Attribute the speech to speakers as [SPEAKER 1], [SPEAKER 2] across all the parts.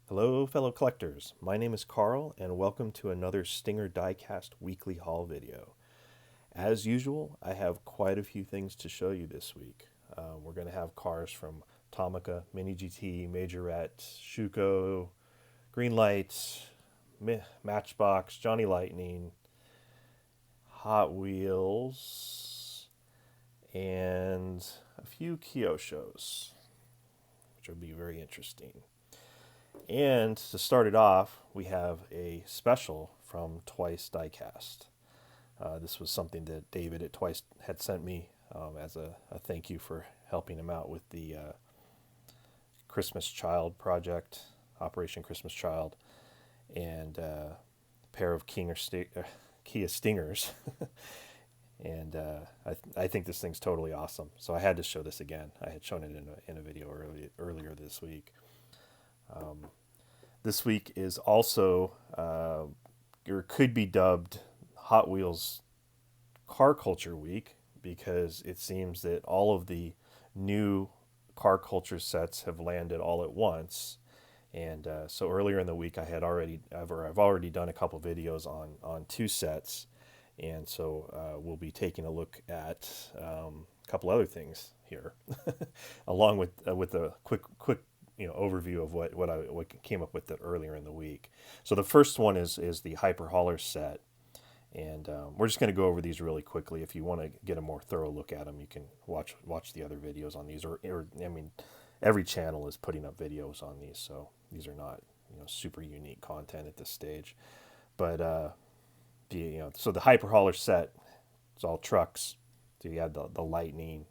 [SPEAKER 1] Hello fellow collectors, my name is Carl and welcome to another Stinger Diecast weekly haul video. As usual, I have quite a few things to show you this week. We're going to have cars from Atomica, Mini GT, Majorette, Schuco, Greenlight, Matchbox, Johnny Lightning, Hot Wheels, and a few Kyoshos, which will be very interesting. And to start it off, we have a special from Twice Diecast. This was something that David at Twice had sent me as a thank you for helping him out with the Christmas Child project, Operation Christmas Child, and a pair of Kia Stingers. And I think this thing's totally awesome. So I had to show this again. I had shown it in a video earlier this week. This week is also, or could be dubbed, Hot Wheels Car Culture Week, because it seems that all of the new car culture sets have landed all at once. And so earlier in the week, I've already done a couple videos on two sets, and so we'll be taking a look at a couple other things here, along with a quick overview of what came up with it earlier in the week. So the first one is the Hyper Hauler set, and we're just going to go over these really quickly. If you want to get a more thorough look at them, you can watch the other videos on these, or I mean, every channel is putting up videos on these, so these are not super unique content at this stage. But so the Hyper Hauler set, it's all trucks. So you had the Lightning,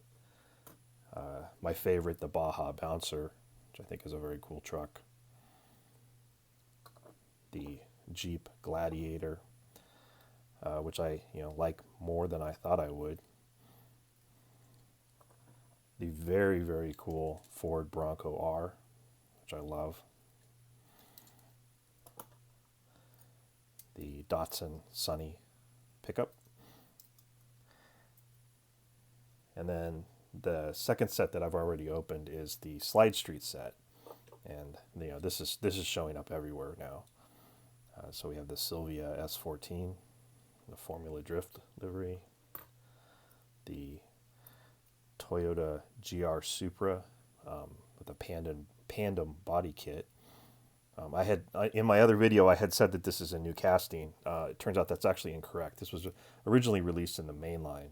[SPEAKER 1] my favorite, the Baja Bouncer, which I think is a very cool truck. The Jeep Gladiator, which I like more than I thought I would. The very cool Ford Bronco R, which I love. The Datsun Sunny pickup. And then the second set that I've already opened is the Slide Street set, and this is showing up everywhere now. So we have the Silvia S14, the Formula Drift livery, the Toyota GR Supra with a Pandem body kit. In my other video, I had said that this is a new casting. It turns out that's actually incorrect. This was originally released in the mainline.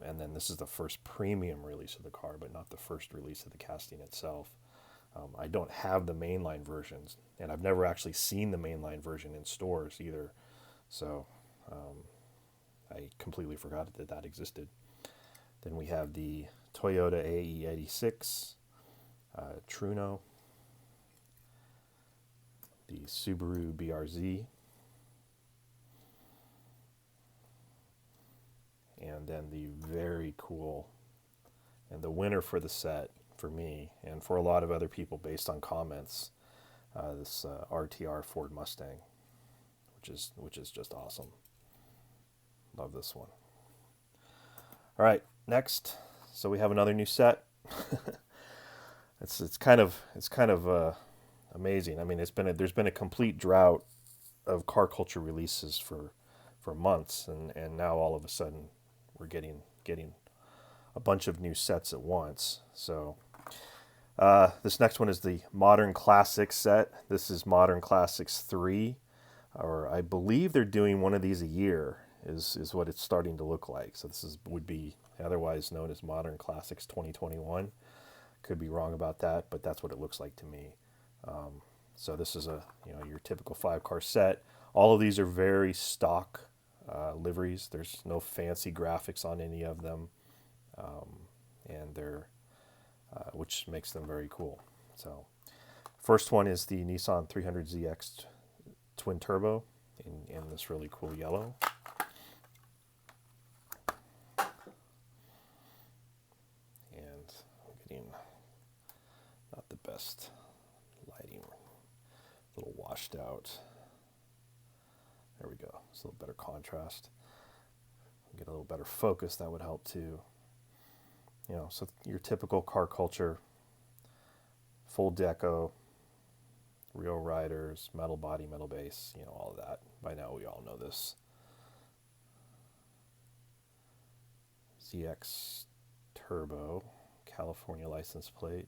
[SPEAKER 1] And then this is the first premium release of the car, but not the first release of the casting itself. I don't have the mainline versions, and I've never actually seen the mainline version in stores either. So I completely forgot that existed. Then we have the Toyota AE86, Truno, the Subaru BRZ, and then the very cool, and the winner for the set for me and for a lot of other people based on comments, this Rtr Ford Mustang, which is just awesome. Love this one. All right, next. So we have another new set. it's kind of amazing. I mean, there's been a complete drought of car culture releases for months, and now all of a sudden we're getting a bunch of new sets at once. So this next one is the Modern Classics set. This is Modern Classics 3, or I believe they're doing one of these a year, is what it's starting to look like. So this would be otherwise known as Modern Classics 2021. Could be wrong about that, but that's what it looks like to me. So this is your typical 5-car set. All of these are very stock liveries. There's no fancy graphics on any of them, and they're which makes them very cool. So first one is the Nissan 300ZX twin turbo in this really cool yellow. And I'm getting not the best lighting, a little washed out. There we go. It's a little better contrast. Get a little better focus, that would help too. So your typical car culture, full deco, real riders, metal body, metal base, you know, all of that. By now we all know this. ZX Turbo, California license plate.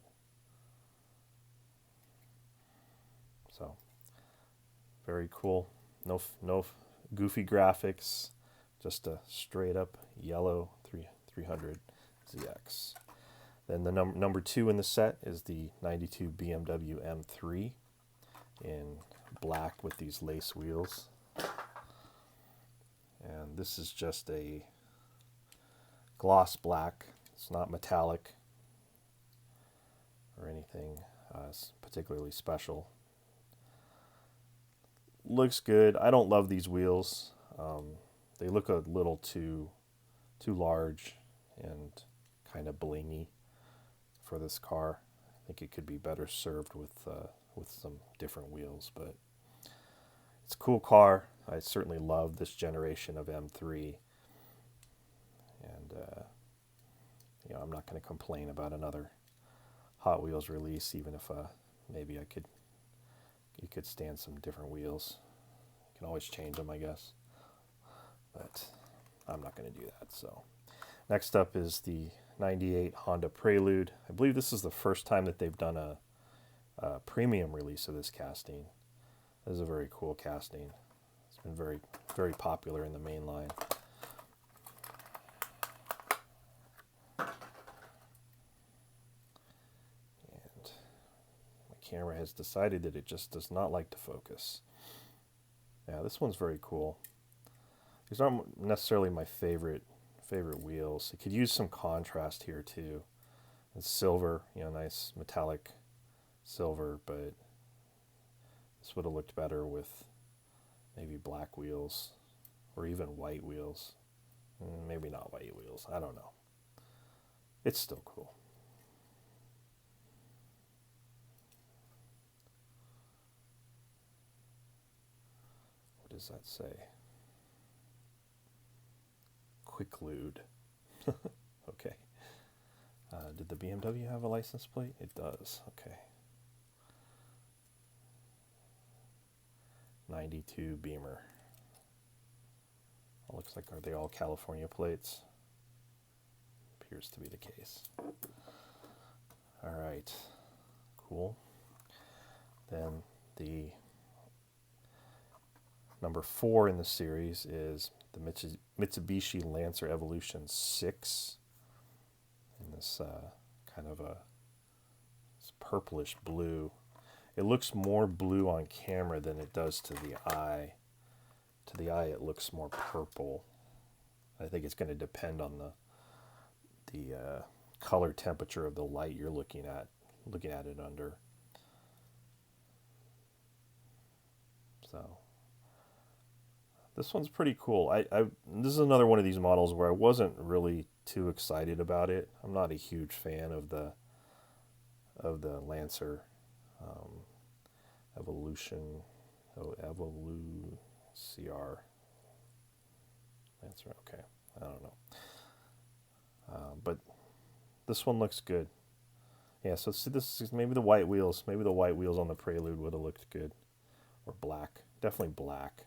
[SPEAKER 1] So, very cool. No goofy graphics, just a straight up yellow 300 ZX. Then the number 2 in the set is the 92 BMW M3 in black with these lace wheels. And this is just a gloss black. It's not metallic or anything particularly special. Looks good. I don't love these wheels. They look a little too large and kind of blingy for this car. I think it could be better served with some different wheels, but it's a cool car. I certainly love this generation of M3, and you know, I'm not going to complain about another Hot Wheels release, even if maybe you could stand some different wheels. You can always change them, I guess, but I'm not going to do that. So next up is the 98 Honda Prelude. I believe this is the first time that they've done a premium release of this casting. This is a very cool casting. It's been very, very popular in the main line. And my camera has decided that it just does not like to focus. Yeah, this one's very cool. These aren't necessarily my favorite wheels. It could use some contrast here too. It's silver, you know, nice metallic silver, but this would have looked better with maybe black wheels or even white wheels. Maybe not white wheels. I don't know. It's still cool. What does that say? Quicklude. Okay. Did the BMW have a license plate? It does. Okay. 92 Beamer. It looks like, are they all California plates? Appears to be the case. All right. Cool. Then the number 4 in the series is the Mitsubishi Lancer Evolution 6 in this kind of this purplish blue. It looks more blue on camera than it does to the eye. To the eye, it looks more purple. I think it's going to depend on the color temperature of the light you're looking at it under. So this one's pretty cool. This is another one of these models where I wasn't really too excited about it. I'm not a huge fan of the Lancer Evolution, CR Lancer. Okay, I don't know, but this one looks good. Yeah, so see, this is maybe the white wheels. Maybe the white wheels on the Prelude would have looked good, or black. Definitely black.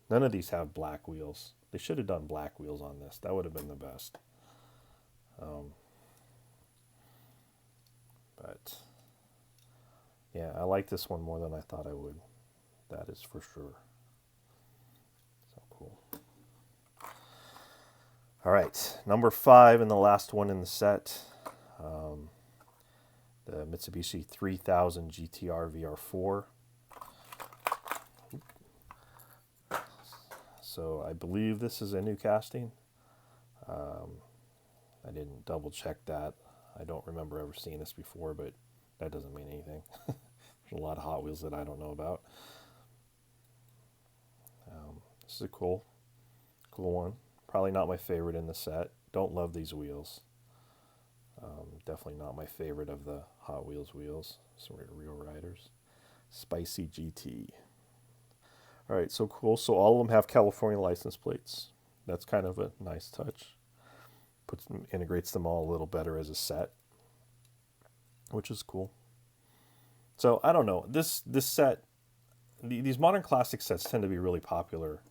[SPEAKER 1] None of these have black wheels. They should have done black wheels on this. That would have been the best. But yeah, I like this one more than I thought I would. That is for sure. So cool. All right, number 5 and the last one in the set. The Mitsubishi 3000 GTR VR4. So I believe this is a new casting. I didn't double check that. I don't remember ever seeing this before, but that doesn't mean anything. There's a lot of Hot Wheels that I don't know about. This is a cool one. Probably not my favorite in the set. Don't love these wheels. Definitely not my favorite of the Hot Wheels wheels. Some real riders. Spicy GT. All right, so cool. So all of them have California license plates. That's kind of a nice touch. Integrates them all a little better as a set, which is cool. So I don't know. This set these modern classic sets tend to be really popular,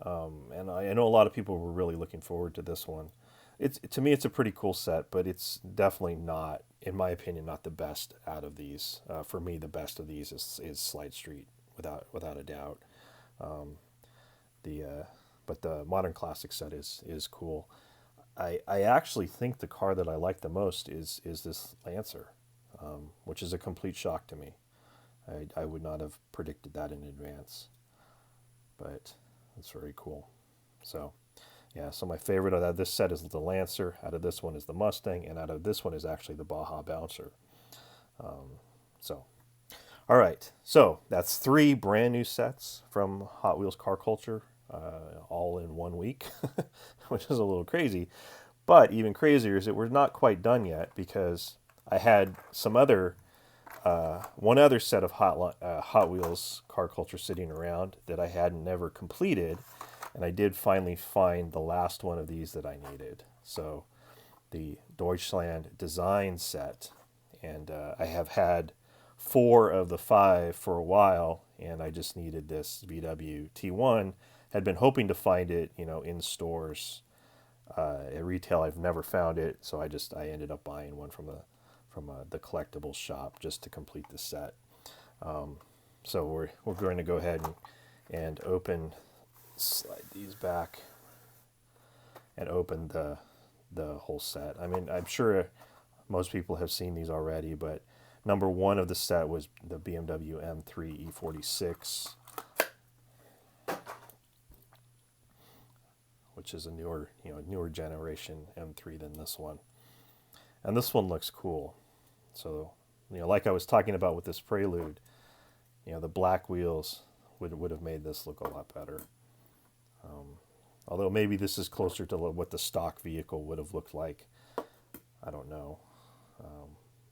[SPEAKER 1] and I know a lot of people were really looking forward to this one. To me, it's a pretty cool set, but it's definitely not, in my opinion, not the best out of these. For me, the best of these is Slide Street, without a doubt. Um, the but the modern classic set is cool. I actually think the car that I like the most is this Lancer, which is a complete shock to me. I would not have predicted that in advance, but it's very cool. So, yeah, so my favorite out of this set is the Lancer, out of this one is the Mustang, and out of this one is actually the Baja Bouncer. So, all right, so that's 3 brand new sets from Hot Wheels Car Culture, all in 1 week, which is a little crazy. But even crazier is that we're not quite done yet, because I had one other set of Hot Wheels Car Culture sitting around that I had never completed, and I did finally find the last one of these that I needed. So the Deutschland Design set, and I have had 4 of the 5 for a while, and I just needed this VW T1. Had been hoping to find it, in stores. At retail, I've never found it, so I ended up buying one from the collectibles shop just to complete the set. So we're going to go ahead and slide these back, and open the whole set. I mean, I'm sure most people have seen these already, but number 1 of the set was the BMW M3 E46, which is a newer generation M3 than this one. And this one looks cool. So, like I was talking about with this Prelude, the black wheels would have made this look a lot better. Although maybe this is closer to what the stock vehicle would have looked like. I don't know.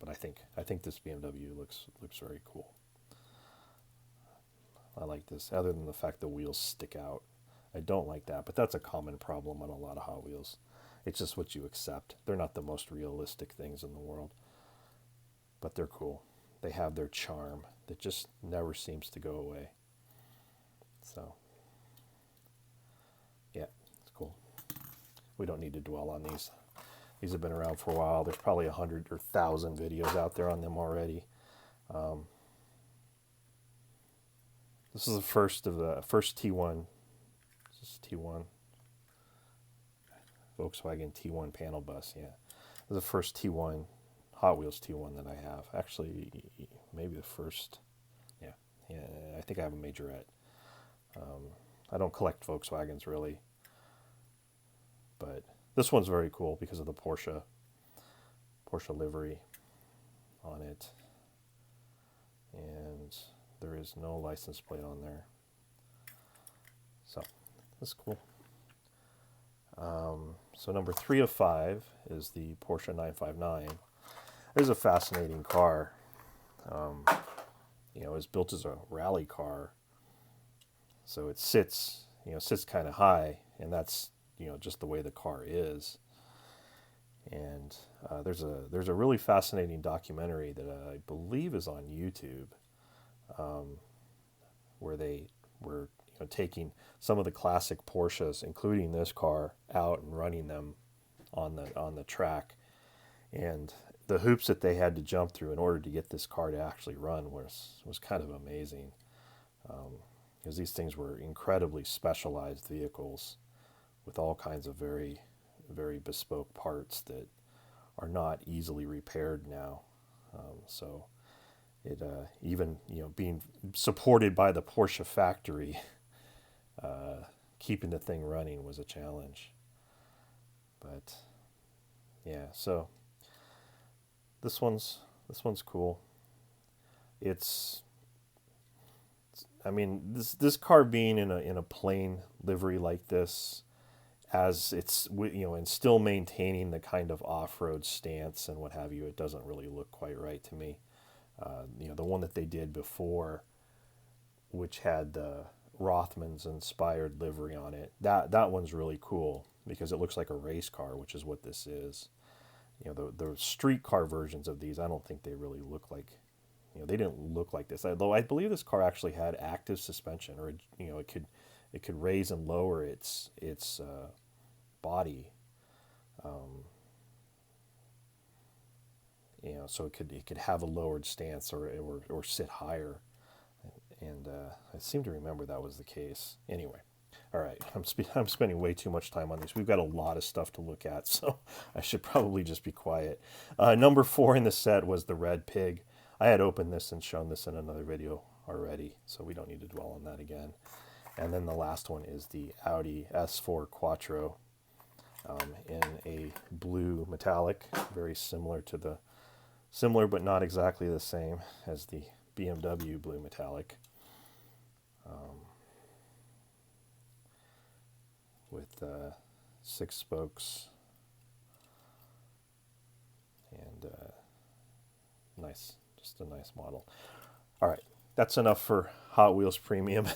[SPEAKER 1] But I think this BMW looks very cool. I like this, other than the fact the wheels stick out. I don't like that, but that's a common problem on a lot of Hot Wheels. It's just what you accept. They're not the most realistic things in the world, but they're cool. They have their charm that just never seems to go away. So, yeah, it's cool. We don't need to dwell on these. These have been around for a while. There's probably 100 or 1,000 videos out there on them already. This is the first T1. This is T1. Volkswagen T1 Panel Bus, yeah. This is the first T1, Hot Wheels T1 that I have. Actually, maybe the first, yeah, I think I have a Majorette. I don't collect Volkswagens really, but this one's very cool because of the Porsche livery on it. And there is no license plate on there. So, that's cool. So number 3 of 5 is the Porsche 959. It is a fascinating car. It's built as a rally car, so it sits kind of high, and that's just the way the car is. And there's a really fascinating documentary that I believe is on YouTube, where they were taking some of the classic Porsches, including this car, out and running them on the track, and the hoops that they had to jump through in order to get this car to actually run was kind of amazing, because these things were incredibly specialized vehicles with all kinds of very, very bespoke parts that are not easily repaired now. So it even being supported by the Porsche factory, keeping the thing running was a challenge. But yeah, so this one's cool. This car being in a plain livery like this, as it's and still maintaining the kind of off-road stance and what have you, it doesn't really look quite right to me. The one that they did before, which had the Rothman's inspired livery on it, that one's really cool because it looks like a race car, which is what this is. The street car versions of these, I don't think they really look like they didn't look like this. Although I believe this car actually had active suspension, or it could raise and lower its body. Um, so it could have a lowered stance or sit higher, and I seem to remember that was the case. Anyway, all right, I'm spending way too much time on this. We've got a lot of stuff to look at, so I should probably just be quiet. Number 4 in the set was the Red Pig. I had opened this and shown this in another video already, so we don't need to dwell on that again. And then the last one is the Audi S4 Quattro in a blue metallic, very similar but not exactly the same as the BMW blue metallic. With 6 spokes and nice, just a nice model. All right, that's enough for Hot Wheels Premium.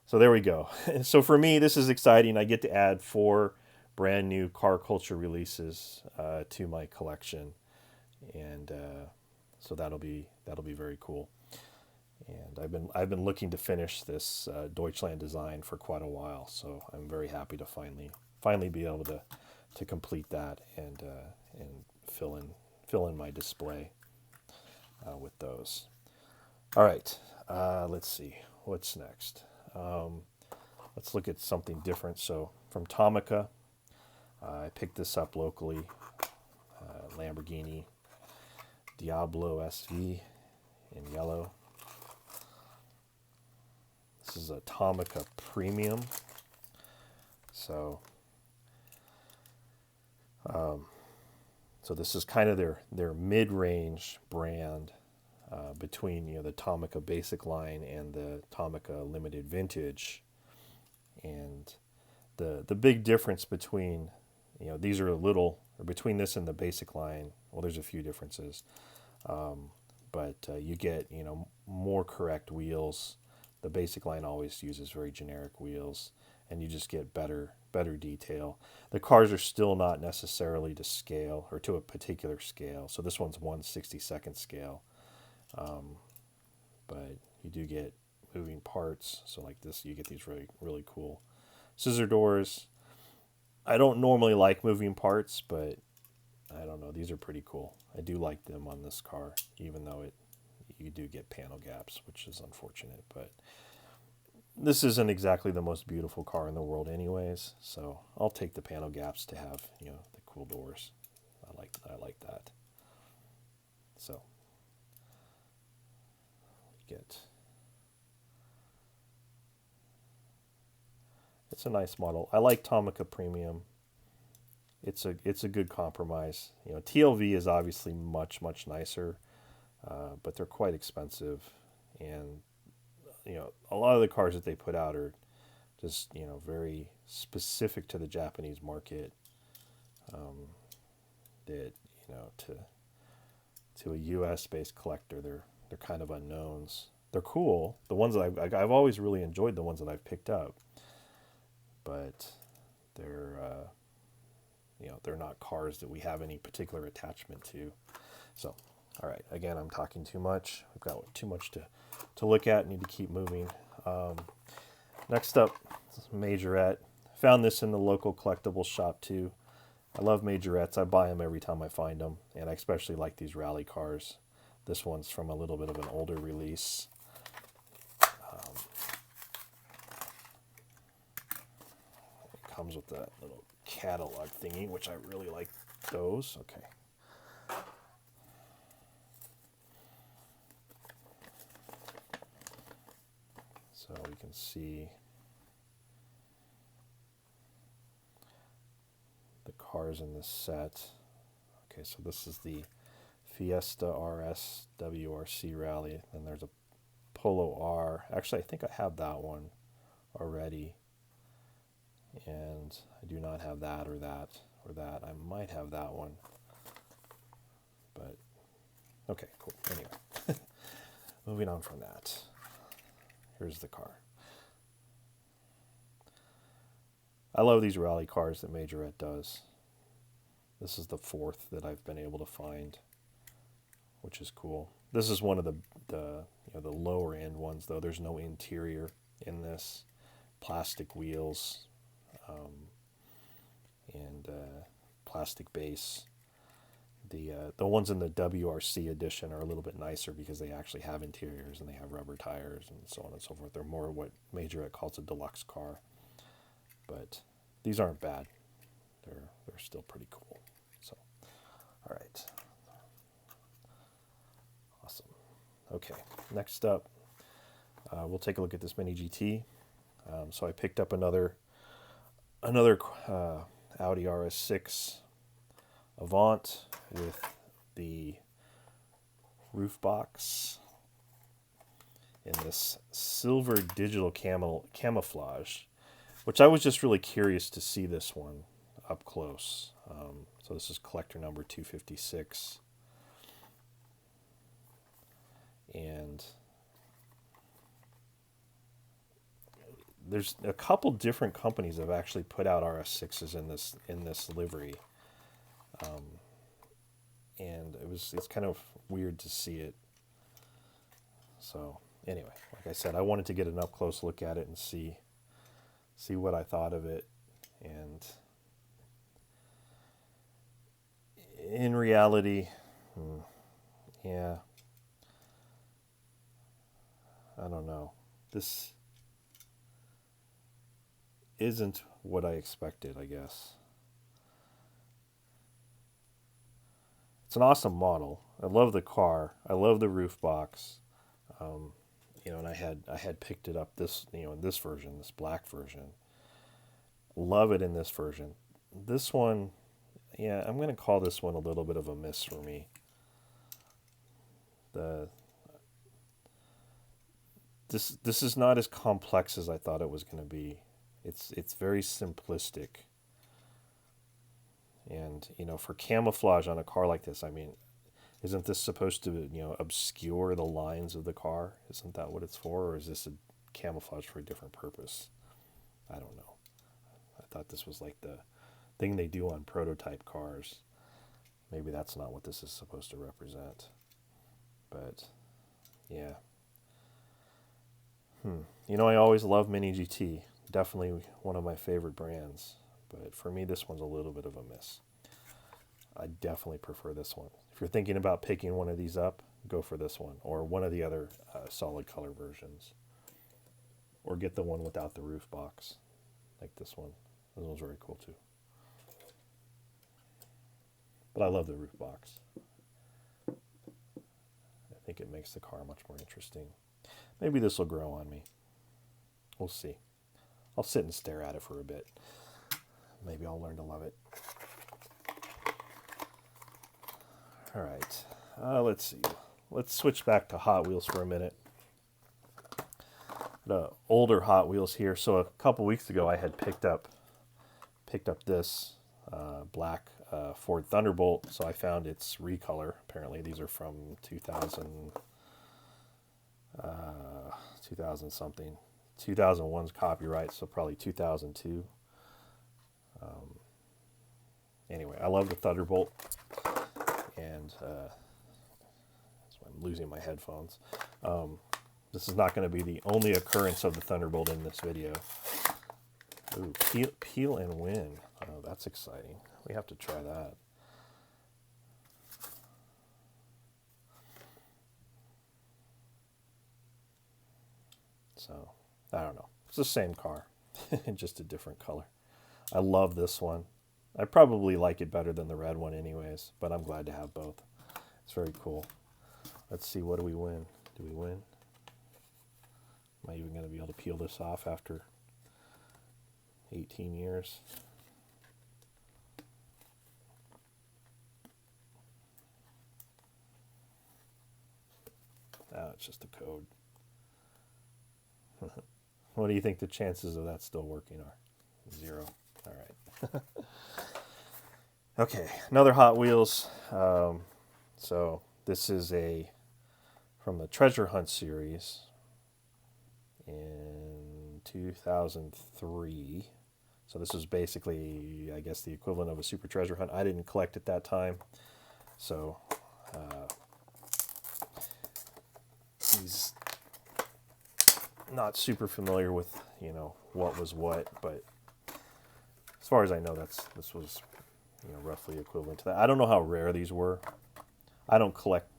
[SPEAKER 1] So there we go. So for me, this is exciting. I get to add 4 brand new car culture releases to my collection, and so that'll be very cool. And I've been looking to finish this Deutschland Design for quite a while, so I'm very happy to finally be able to complete that and fill in my display with those. All right, let's see what's next. Let's look at something different. So from Tomica, I picked this up locally. Lamborghini Diablo Sv in yellow. This is a Atomica Premium. So this is kind of their mid-range brand between the Atomica basic line and the Atomica Limited Vintage. And the big difference between these are between this and the basic line. Well, there's a few differences, but you get more correct wheels. The basic line always uses very generic wheels, and you just get better detail. The cars are still not necessarily to scale or to a particular scale. So this one's 1/62nd scale, but you do get moving parts. So like this, you get these really cool scissor doors. I don't normally like moving parts, but I don't know, these are pretty cool. I do like them on this car, even though you do get panel gaps, which is unfortunate, but this isn't exactly the most beautiful car in the world anyways, so I'll take the panel gaps to have, the cool doors. I like that. So it's a nice model. I like Atomica Premium. It's a good compromise. TLV is obviously much nicer, but they're quite expensive, and a lot of the cars that they put out are just very specific to the Japanese market. That to a U.S. based collector, they're kind of unknowns. They're cool. The ones that I've always really enjoyed the ones that I've picked up, but they're not cars that we have any particular attachment to. So, all right, again, I'm talking too much. I've got too much to look at. Need to keep moving. Next up, Majorette. Found this in the local collectibles shop too. I love Majorettes. I buy them every time I find them, and I especially like these rally cars. This one's from a little bit of an older release. It comes with that little catalog thingy, which I really like those. Okay. So we can see the cars in this set. Okay, so this is the Fiesta Rs Wrc Rally, and there's a Polo R. Actually, I think I have that one already, and I do not have that or that or that. I might have that one, but okay, cool. Anyway, moving on from that. Here's the car. I love these rally cars that Majorette does. This is the 4th that I've been able to find, which is cool. This is one of the the lower end ones though. There's no interior in this. Plastic wheels, and plastic base. The ones in the WRC edition are a little bit nicer because they actually have interiors and they have rubber tires and so on and so forth. They're more what Majorette calls a deluxe car, but these aren't bad. They're still pretty cool. So, all right, awesome. Okay, next up, we'll take a look at this Mini GT. So I picked up another Audi Rs6 Avant with the roof box in this silver digital camouflage, which I was just really curious to see this one up close. So this is collector number 256, and there's a couple different companies that have actually put out RS6s in this livery, and it's kind of weird to see it. So anyway, like I said, I wanted to get an up close look at it and see what I thought of it, and in reality, yeah, I don't know. This isn't what I expected, I guess. It's an awesome model. I love the car. I love the roof box. And I had picked it up in this version, this black version. Love it in this version. This one, yeah, I'm going to call this one a little bit of a miss for me. This is not as complex as I thought it was going to be. It's very simplistic. And, for camouflage on a car like this, I mean, isn't this supposed to, obscure the lines of the car? Isn't that what it's for? Or is this a camouflage for a different purpose? I don't know. I thought this was like the thing they do on prototype cars. Maybe that's not what this is supposed to represent. But, yeah. I always love Mini GT. Definitely one of my favorite brands. But for me, this one's a little bit of a miss. I definitely prefer this one. If you're thinking about picking one of these up, go for this one. Or one of the other solid color versions. Or get the one without the roof box. Like this one. This one's very cool too. But I love the roof box. I think it makes the car much more interesting. Maybe this will grow on me. We'll see. I'll sit and stare at it for a bit. Maybe I'll learn to love it. All right. Let's see. Let's switch back to Hot Wheels for a minute. The older Hot Wheels here. So a couple weeks ago, I had picked up this black Ford Thunderbolt. So I found its recolor. Apparently, these are from 2000 something. 2001's copyright, so probably 2002. Anyway, I love the Thunderbolt, and so I'm losing my headphones. This is not going to be the only occurrence of the Thunderbolt in this video. Ooh, peel and win. Oh, that's exciting. We have to try that. So, I don't know. It's the same car, just a different color. I love this one. I probably like it better than the red one anyways, but I'm glad to have both. It's very cool. Let's see, what do we win? Do we win? Am I even going to be able to peel this off after 18 years? Ah, it's just a code. What do you think the chances of that still working are? 0. All right. Okay, another Hot Wheels. So this is from the Treasure Hunt series in 2003. So this was basically, I guess, the equivalent of a Super Treasure Hunt. I didn't collect at that time, so not super familiar with, you know, what was what, but as far as I know, this was, you know, roughly equivalent to that. I don't know how rare these were. I don't collect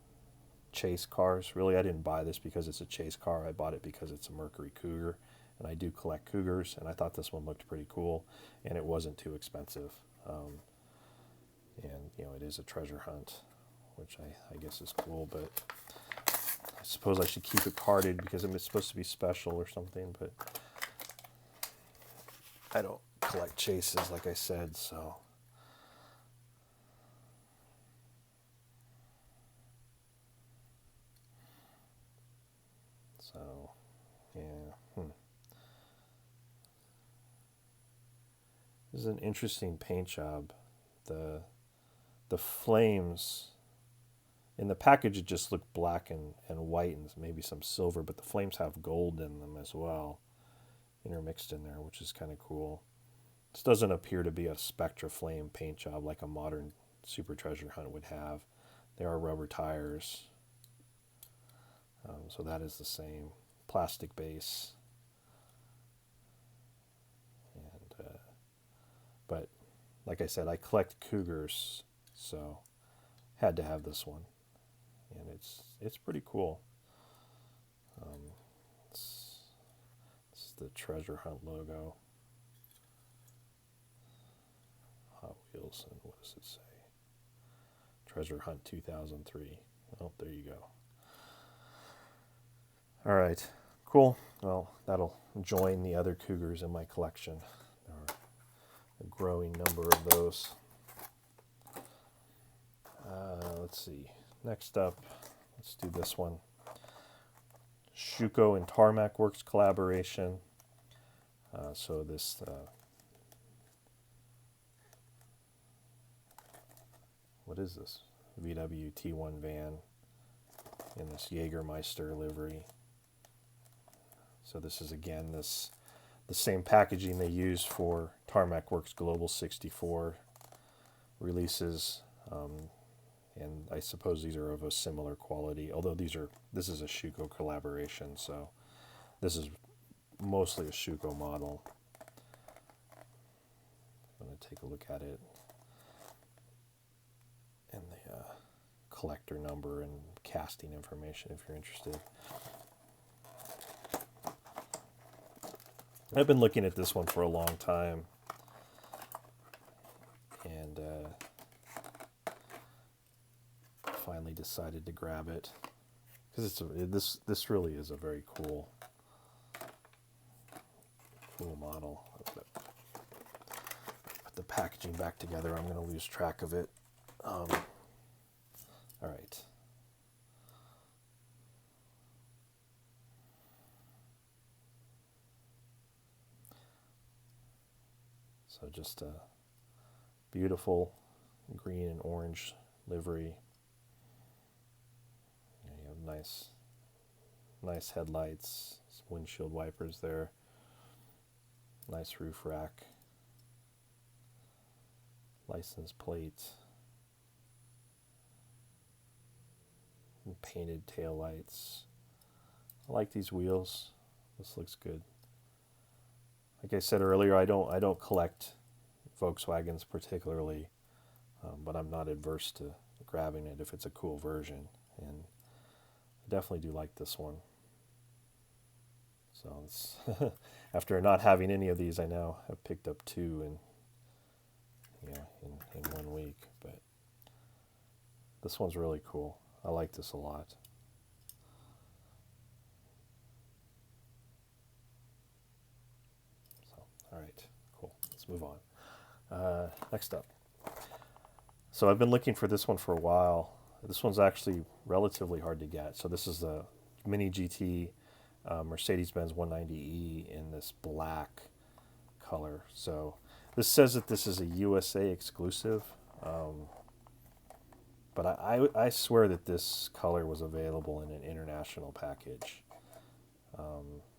[SPEAKER 1] chase cars, really. I didn't buy this because it's a chase car. I bought it because it's a Mercury Cougar, and I do collect Cougars, and I thought this one looked pretty cool, and it wasn't too expensive. And, you know, it is a treasure hunt, which I guess is cool, but I suppose I should keep it carded because it's supposed to be special or something, but I don't collect chases, like I said, so. So, yeah. This is an interesting paint job. The flames in the package, it just looked black and white and maybe some silver, but the flames have gold in them as well, intermixed in there, which is kind of cool. This doesn't appear to be a Spectra flame paint job like a modern Super Treasure Hunt would have. They are rubber tires, so that is the same plastic base. And but like I said, I collect Cougars, so had to have this one, and it's pretty cool. This is the Treasure Hunt logo. Hot Wheels, and what does it say? Treasure Hunt 2003. Oh, there you go. All right, cool. Well, that'll join the other Cougars in my collection. There are a growing number of those. Let's see. Next up, let's do this one. Schuco and Tarmac Works collaboration. So this what is this? VW T1 van in this Jägermeister livery. So this is again the same packaging they use for Tarmac Works Global 64 releases, and I suppose these are of a similar quality. Although this is a Schuco collaboration, so this is mostly a Schuco model. I'm going to take a look at it and the collector number and casting information if you're interested. I've been looking at this one for a long time, and finally decided to grab it because this really is a very cool model. Put the packaging back together. I'm going to lose track of it. All right. So just a beautiful green and orange livery. You have nice headlights, some windshield wipers there, nice roof rack, license plate, and painted tail lights. I like these wheels. This looks good. Like I said earlier, I don't collect Volkswagens particularly, but I'm not adverse to grabbing it if it's a cool version, and I definitely do like this one. So it's after not having any of these, I now have picked up two in 1 week. But this one's really cool. I like this a lot. All right, cool. Let's move on. Next up. So I've been looking for this one for a while. This one's actually relatively hard to get. So this is the Mini GT Mercedes-Benz 190E in this black color. So this says that this is a USA exclusive, but I swear that this color was available in an international package.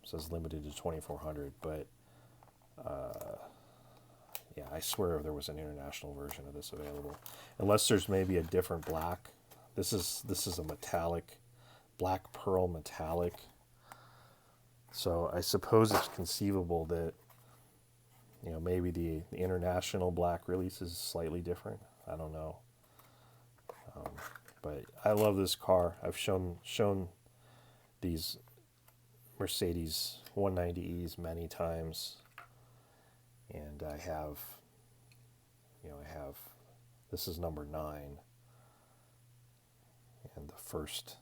[SPEAKER 1] Says limited to 2,400, but yeah, I swear there was an international version of this available. Unless there's maybe a different black. This is a metallic, black pearl metallic. So I suppose it's conceivable that, you know, maybe the international black release is slightly different. I don't know. But I love this car. I've shown these Mercedes 190Es many times, and I have, this is number 9, and the first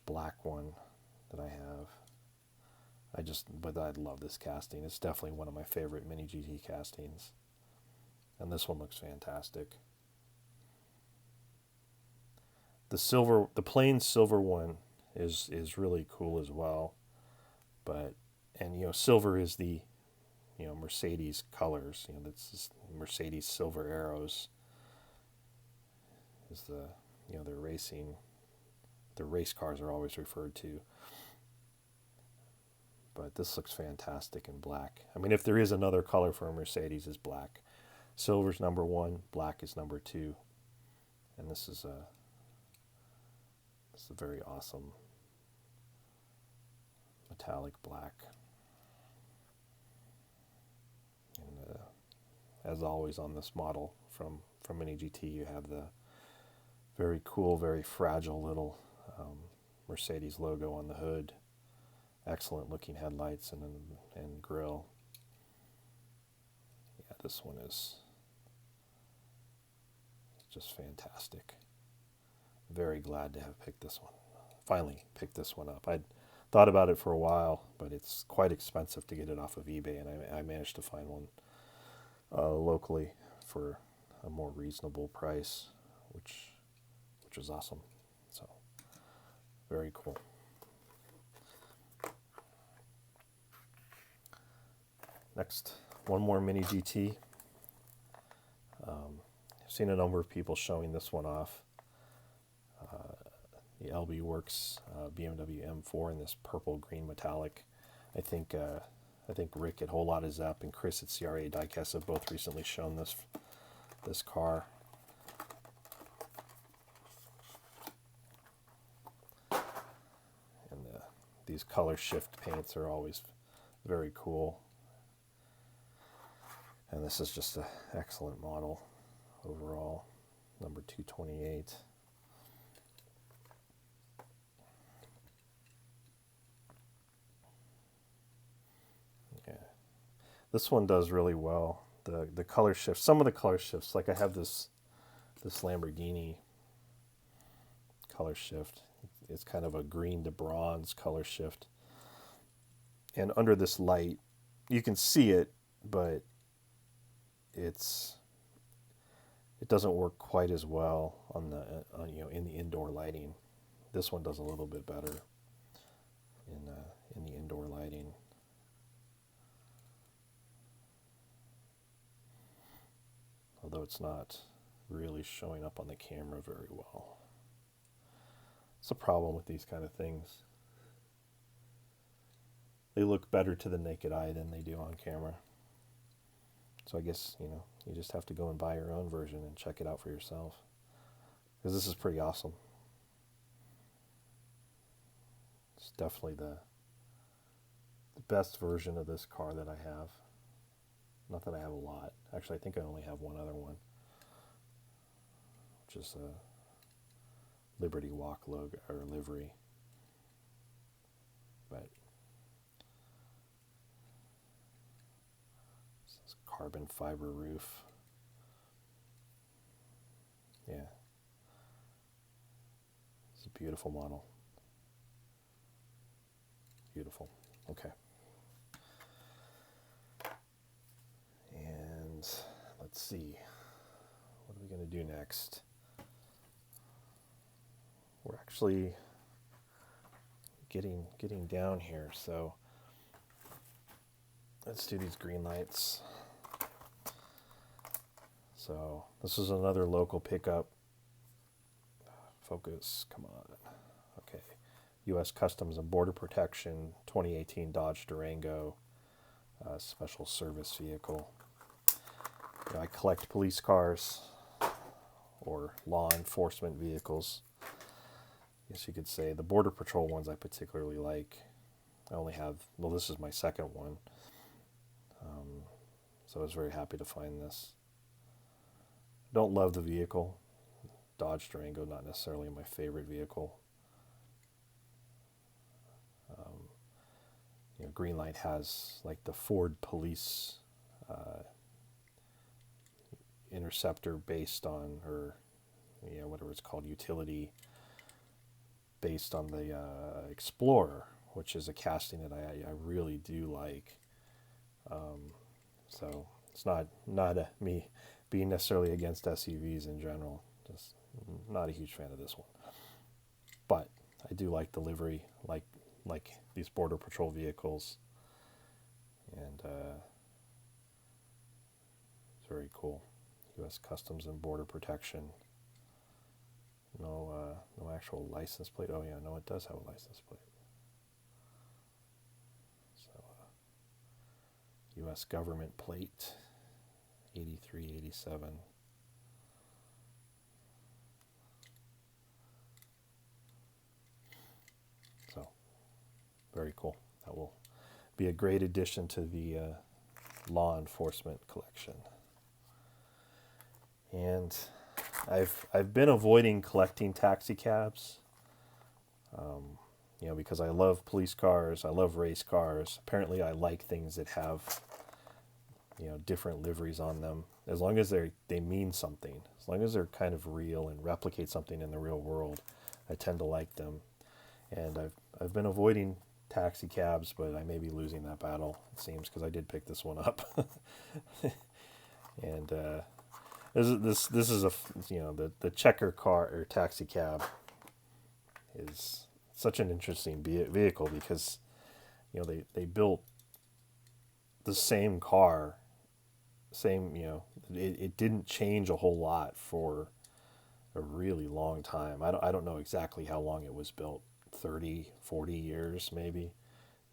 [SPEAKER 1] black one that I have. But I love this casting. It's definitely one of my favorite Mini GT castings, and this one looks fantastic. The plain silver one is really cool as well, and silver is the Mercedes colors. That's Mercedes silver arrows is their race cars are always referred to. But this looks fantastic in black. I mean, if there is another color for a Mercedes, it's black. Silver's number 1, black is number 2, and this is a very awesome metallic black. And as always on this model from Mini GT, you have the very cool, very fragile little Mercedes logo on the hood. Excellent looking headlights and grille. Yeah, this one is just fantastic. Very glad to have picked this one. Finally picked this one up. I'd thought about it for a while, but it's quite expensive to get it off of eBay, and I managed to find one locally for a more reasonable price, which was awesome. So, very cool. Next, one more Mini GT. I've seen a number of people showing this one off. The LB Works BMW M4 in this purple green metallic. I think Rick at Whole Lotta Zep and Chris at CRA Diecast have both recently shown this car. And these color shift paints are always very cool. And this is just an excellent model overall, number 228. Yeah, this one does really well. The color shifts, some of the color shifts, like I have this Lamborghini color shift. It's kind of a green to bronze color shift. And under this light, you can see it, but it doesn't work quite as well on in the indoor lighting. This one does a little bit better in the indoor lighting. Although it's not really showing up on the camera very well. It's a problem with these kind of things. They look better to the naked eye than they do on camera. So I guess, you just have to go and buy your own version and check it out for yourself. Because this is pretty awesome. It's definitely the best version of this car that I have. Not that I have a lot. Actually, I think I only have one other one, which is a Liberty Walk logo or livery. But this carbon fiber roof. Yeah, it's a beautiful model. Beautiful. Okay. And let's see, what are we going to do next? We're actually getting down here, so let's do these green lights. So this is another local pickup. Focus, come on. Okay, U.S. Customs and Border Protection 2018 Dodge Durango special service vehicle. I collect police cars or law enforcement vehicles. I guess you could say the Border Patrol ones I particularly like. I only have, well, this is my second one. So I was very happy to find this. Don't love the vehicle. Dodge Durango, not necessarily my favorite vehicle. Greenlight has like the Ford Police Interceptor based on, or whatever it's called, utility based on the Explorer, which is a casting that I really do like. So it's not me being necessarily against SUVs in general. Just not a huge fan of this one. But I do like the livery, like these Border Patrol vehicles. And it's very cool. U.S. Customs and Border Protection. No actual license plate. Oh yeah, no, it does have a license plate. So U.S. government plate, 83, 87. So very cool. That will be a great addition to the law enforcement collection. And I've been avoiding collecting taxi cabs, because I love police cars, I love race cars. Apparently, I like things that have different liveries on them, as long as they mean something, as long as they're kind of real and replicate something in the real world. I tend to like them, and I've been avoiding taxi cabs, but I may be losing that battle, it seems, because I did pick this one up. And this is a the checker car or taxi cab is such an interesting vehicle, because they built the same car, it didn't change a whole lot for a really long time. I don't know exactly how long it was built, 30, 40 years maybe,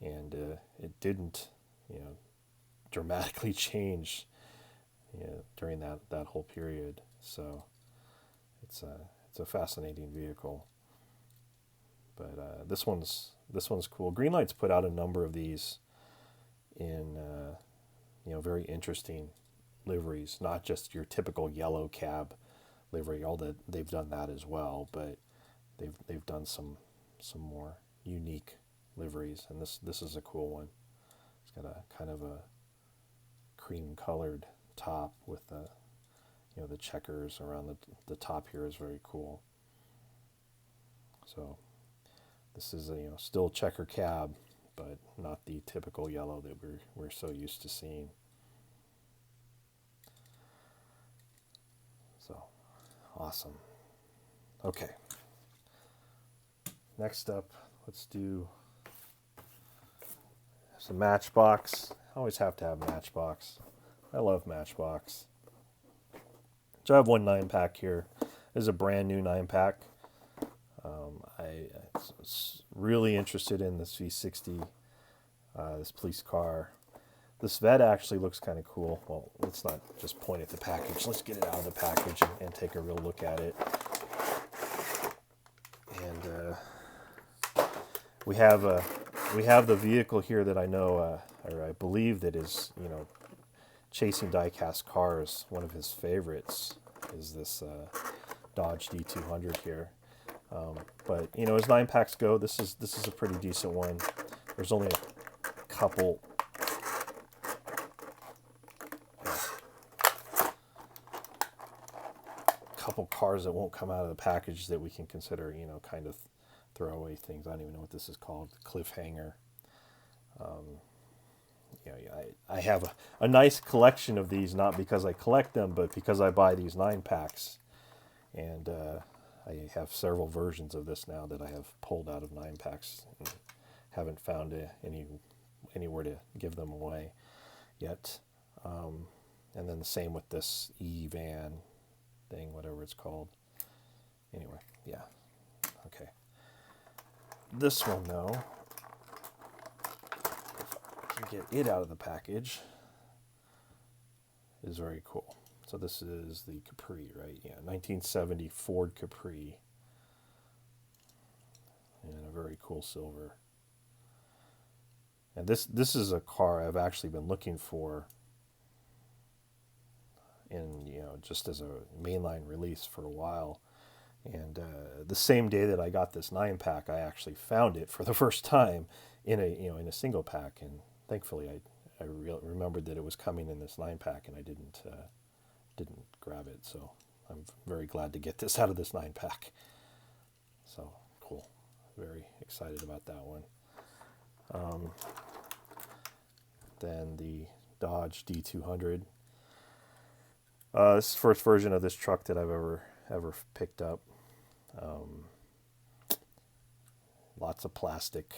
[SPEAKER 1] and it didn't dramatically change during that whole period. So it's a fascinating vehicle. But this one's cool. Greenlight's put out a number of these in very interesting liveries, not just your typical yellow cab livery. Although they've done that as well, but they've done some more unique liveries, and this is a cool one. It's got a kind of a cream colored top with the checkers around the top here is very cool. So this is a still checker cab, but not the typical yellow that we're so used to seeing. So awesome. Okay. Next up, let's do some Matchbox. I always have to have Matchbox. I love Matchbox. So I have one 9-pack here. This is a brand new 9-pack. I was really interested in this V60, this police car. This Vet actually looks kind of cool. Well, let's not just point at the package. Let's get it out of the package and take a real look at it. And we have the vehicle here that I know, or I believe that is, chasing diecast cars. One of his favorites is this Dodge D200 here. But as 9-packs go, this is a pretty decent one. There's only a couple cars that won't come out of the package that we can consider, kind of throwaway things. I don't even know what this is called, cliffhanger. I have a nice collection of these, not because I collect them, but because I buy these 9-packs. And I have several versions of this now that I have pulled out of 9-packs and haven't found anywhere to give them away yet. And then the same with this E-van thing, whatever it's called. Anyway, yeah. Okay. This one, though, if I can get it out of the package, is very cool. So this is the Capri, right? Yeah, 1970 Ford Capri. And a very cool silver. And this is a car I've actually been looking for in, just as a mainline release for a while. And the same day that I got this 9-pack, I actually found it for the first time in a single pack, and thankfully I remembered that it was coming in this 9-pack, and I didn't grab it. So I'm very glad to get this out of this 9-pack. So cool, very excited about that one. Then the Dodge D200. This is the first version of this truck that I've ever picked up. Lots of plastic.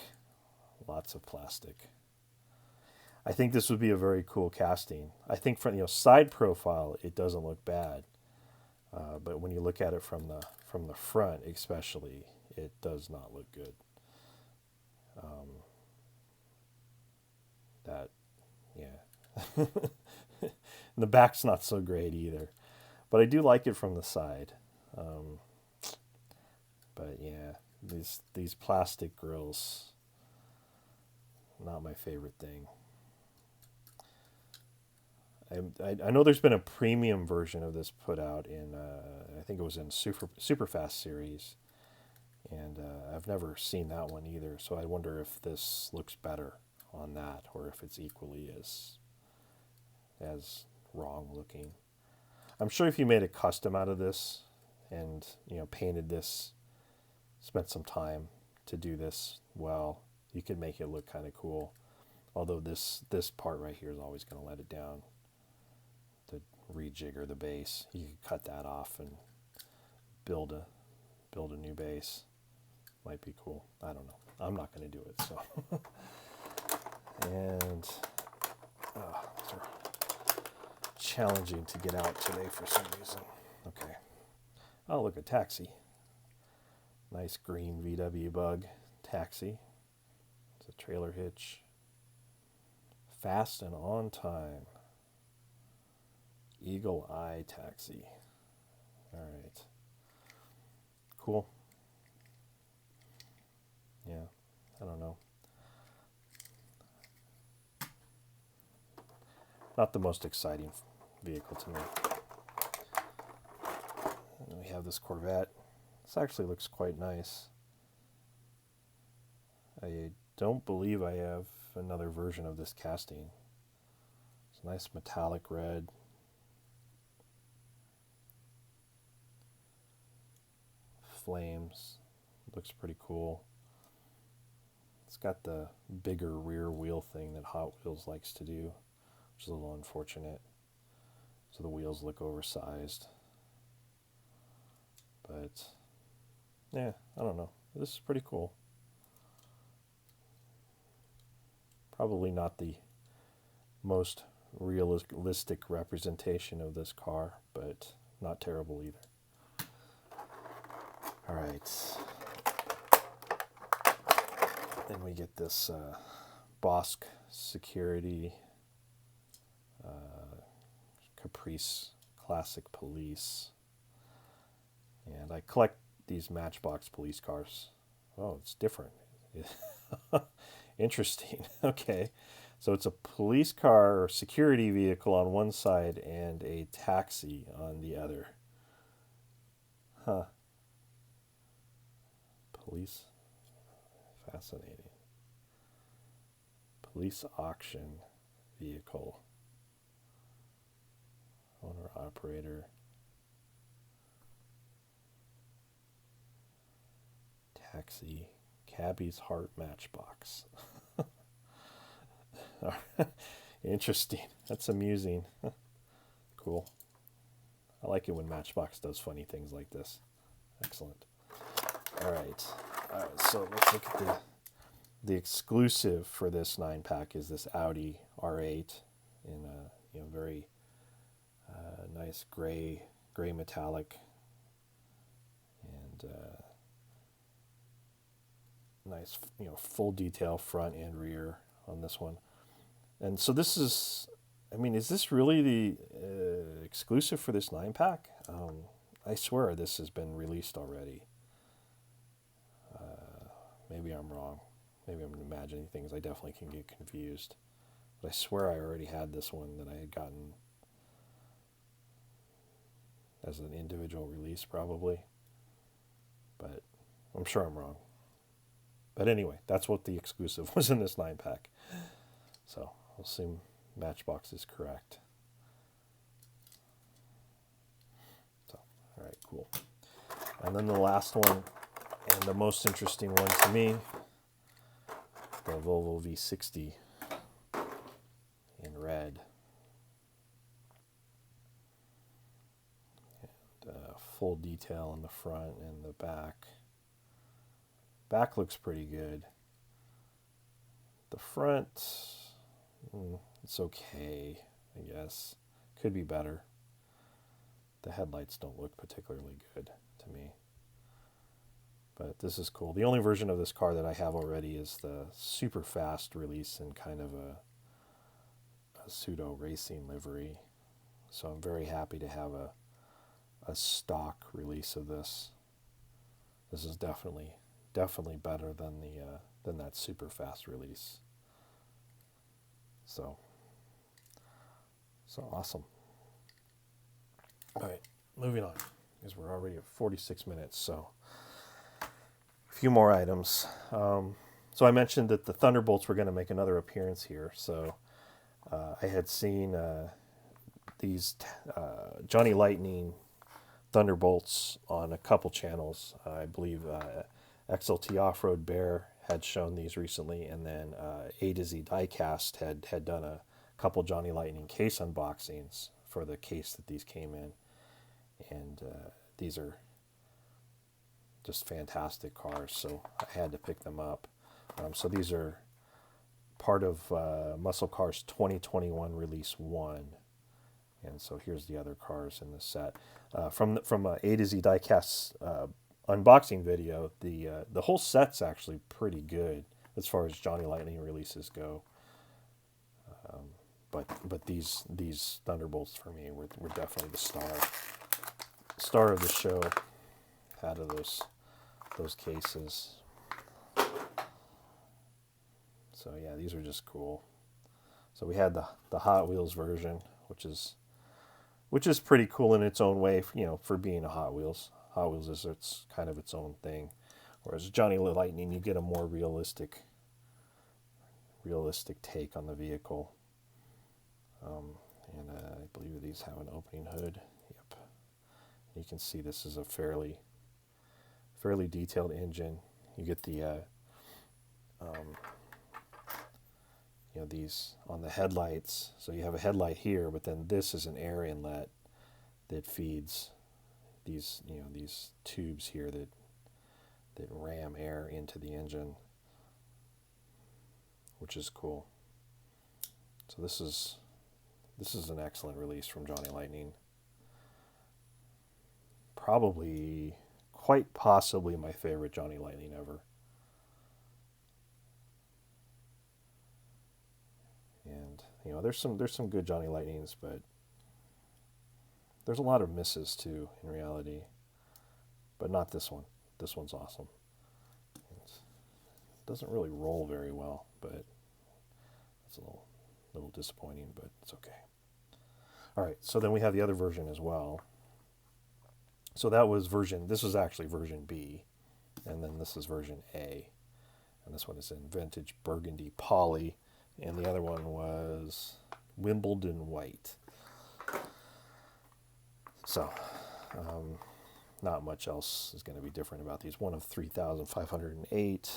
[SPEAKER 1] I think this would be a very cool casting. I think from side profile it doesn't look bad, but when you look at it from the front especially, it does not look good. The back's not so great either, but I do like it from the side. But yeah, these plastic grills, not my favorite thing. I know there's been a premium version of this put out in, I think it was in Superfast series, and I've never seen that one either, so I wonder if this looks better on that, or if it's equally as wrong looking. I'm sure if you made a custom out of this and painted this, spent some time to do this well, you could make it look kind of cool. Although this part right here is always going to let it down. To rejigger the base, you could cut that off and build a new base. Might be cool. I don't know. I'm not going to do it. So, and these are challenging to get out today for some reason. Okay. Oh, look, a taxi. Nice green VW Bug taxi. It's a trailer hitch. Fast and on time. Eagle Eye taxi. All right. Cool. Yeah, I don't know. Not the most exciting vehicle to me. And we have this Corvette. This actually looks quite nice. I don't believe I have another version of this casting. It's a nice metallic red. Flames. Looks pretty cool. It's got the bigger rear wheel thing that Hot Wheels likes to do, which is a little unfortunate. So the wheels look oversized. But yeah, I don't know. This is pretty cool. Probably not the most realistic representation of this car, but not terrible either. All right. Then we get this Bosch Security Caprice Classic Police. And I collect these Matchbox police cars. Oh, it's different. Interesting. Okay. So it's a police car or security vehicle on one side and a taxi on the other. Huh. Police. Fascinating. Police auction vehicle. Owner operator. Taxi. Cabbie's Heart Matchbox. Interesting. That's amusing. Cool. I like it when Matchbox does funny things like this. Excellent. All right. So let's look at the exclusive for this 9-pack is this Audi R8 in a very nice gray metallic, and nice full detail front and rear on this one. And so this is, is this really the exclusive for this 9-pack? I swear this has been released already. Maybe I'm wrong. maybe I'm imagining things. I definitely can get confused. But I swear I already had this one that I had gotten as an individual release probably. But I'm sure I'm wrong. But anyway, that's what the exclusive was in this 9-pack. So I'll assume Matchbox is correct. So, all right, cool. And then the last one, and the most interesting one to me, the Volvo V60 in red. And full detail in the front and the back. Back looks pretty good. The front, it's okay, I guess. Could be better. The headlights don't look particularly good to me. But this is cool. The only version of this car that I have already is the super fast release in kind of a pseudo racing livery. So I'm very happy to have a stock release of this. This is definitely better than that super fast release. So awesome. All right, moving on, because we're already at 46 minutes. So a few more items. So I mentioned that the Thunderbolts were going to make another appearance here. So I had seen these Johnny Lightning Thunderbolts on a couple channels. I believe XLT Off-Road Bear had shown these recently, and then A to Z Diecast had done a couple Johnny Lightning case unboxings for the case that these came in. And these are just fantastic cars, so I had to pick them up. So these are part of Muscle Cars 2021 Release 1. And so here's the other cars in this set. From A to Z Diecast's unboxing video, the whole set's actually pretty good as far as Johnny Lightning releases go. But these Thunderbolts for me were definitely the star of the show out of those cases. So yeah, these are just cool. So we had the Hot Wheels version, which is pretty cool in its own way, for being a Hot Wheels. Hot Wheels is it's kind of its own thing. Whereas Johnny Lightning, you get a more realistic take on the vehicle. And I believe these have an opening hood. Yep. You can see this is a fairly detailed engine. You get the these on the headlights. So you have a headlight here, but then this is an air inlet that feeds these these tubes here that ram air into the engine, which is cool. So this is an excellent release from Johnny Lightning. Probably, quite possibly, my favorite Johnny Lightning ever. And there's some good Johnny Lightnings, but there's a lot of misses too in reality. But not this one. This one's awesome. It doesn't really roll very well, but it's a little disappointing, but it's okay. All right, so then we have the other version as well. So this was actually version B, and then this is version A. And this one is in vintage burgundy poly, and the other one was Wimbledon white. So, not much else is going to be different about these. One of 3,508,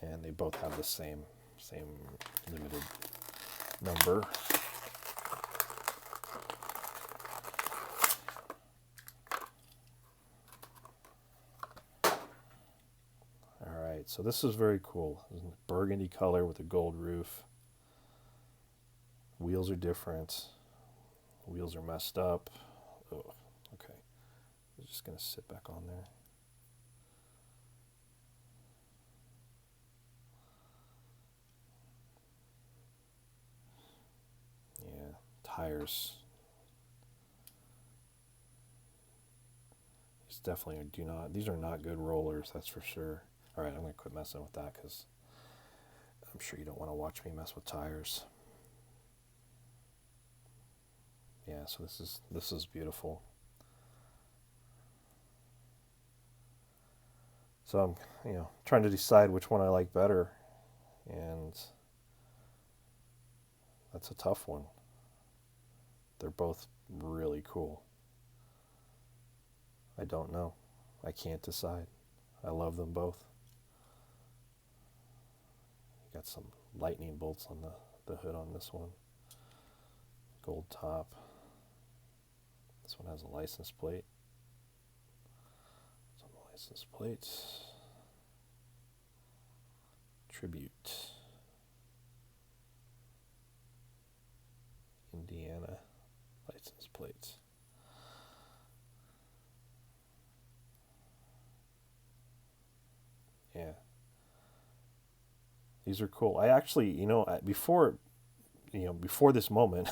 [SPEAKER 1] and they both have the same limited number. Alright, so this is very cool. Burgundy color with a gold roof. Wheels are different. Wheels are messed up. Oh, okay. I'm just going to sit back on there. Yeah, tires. These definitely these are not good rollers, that's for sure. All right, I'm going to quit messing with that because I'm sure you don't want to watch me mess with tires. Yeah, so this is beautiful. So I'm, trying to decide which one I like better, and that's a tough one. They're both really cool. I don't know. I can't decide. I love them both. Got some lightning bolts on the hood on this one. Gold top. This one has a license plate. It's on the license plate. Tribute. Indiana license plate. Yeah. These are cool. I actually, before this moment,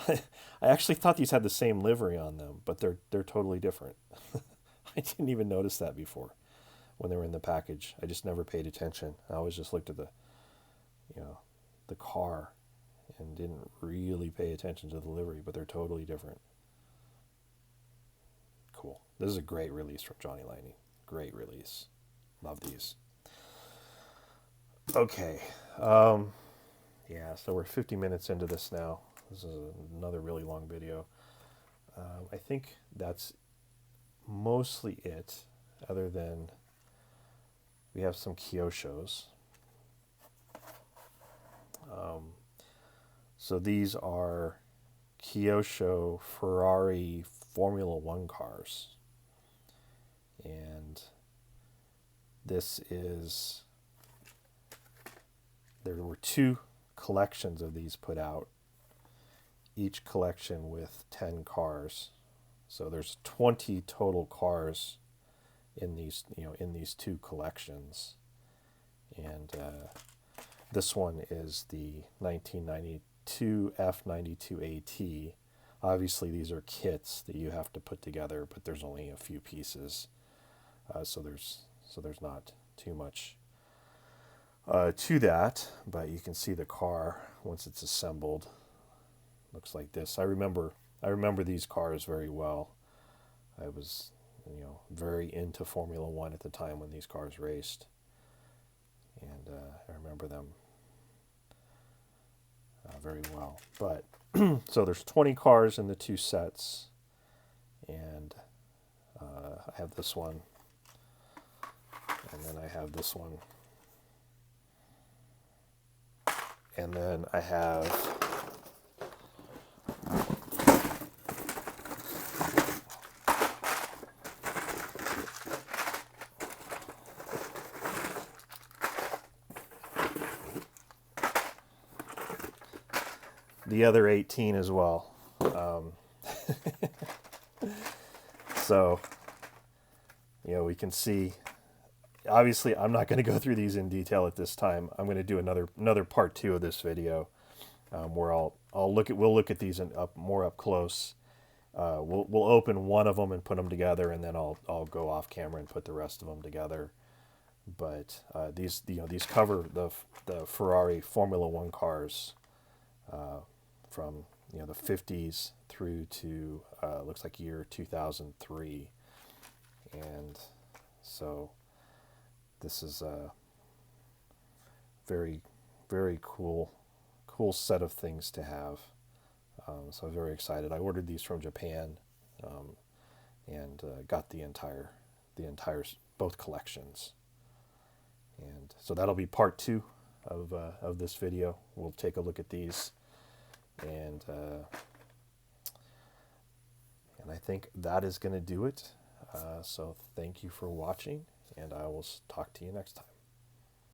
[SPEAKER 1] I actually thought these had the same livery on them, but they're totally different. I didn't even notice that before when they were in the package. I just never paid attention. I always just looked at the car and didn't really pay attention to the livery, but they're totally different. Cool. This is a great release from Johnny Lightning. Great release. Love these. Okay. Yeah, so we're 50 minutes into this now. This is another really long video. I think that's mostly it, other than we have some Kyoshos. So these are Kyosho Ferrari Formula One cars. And this is, there were 2 collections of these put out, each collection with 10 cars. So there's 20 total cars in these, in these 2 collections. And this one is the 1992 F92 AT. Obviously these are kits that you have to put together, but there's only a few pieces. So there's not too much to that, but you can see the car once it's assembled. Looks like this. I remember these cars very well. I was, very into Formula One at the time when these cars raced, and I remember them very well. But so there's 20 cars in the 2 sets, and I have this one, and then I have this one. And then I have the other 18 as well. So, we can see. Obviously, I'm not going to go through these in detail at this time. I'm going to do another part 2 of this video, where we'll look at these more up close. We'll open one of them and put them together, and then I'll go off camera and put the rest of them together. But these cover the Ferrari Formula One cars from the 50s through to looks like year 2003, and so. This is a very, very cool set of things to have. So I'm very excited. I ordered these from Japan, and got the entire both collections. And so that'll be part 2 of this video. We'll take a look at these, and I think that is going to do it. So thank you for watching, and I will talk to you next time.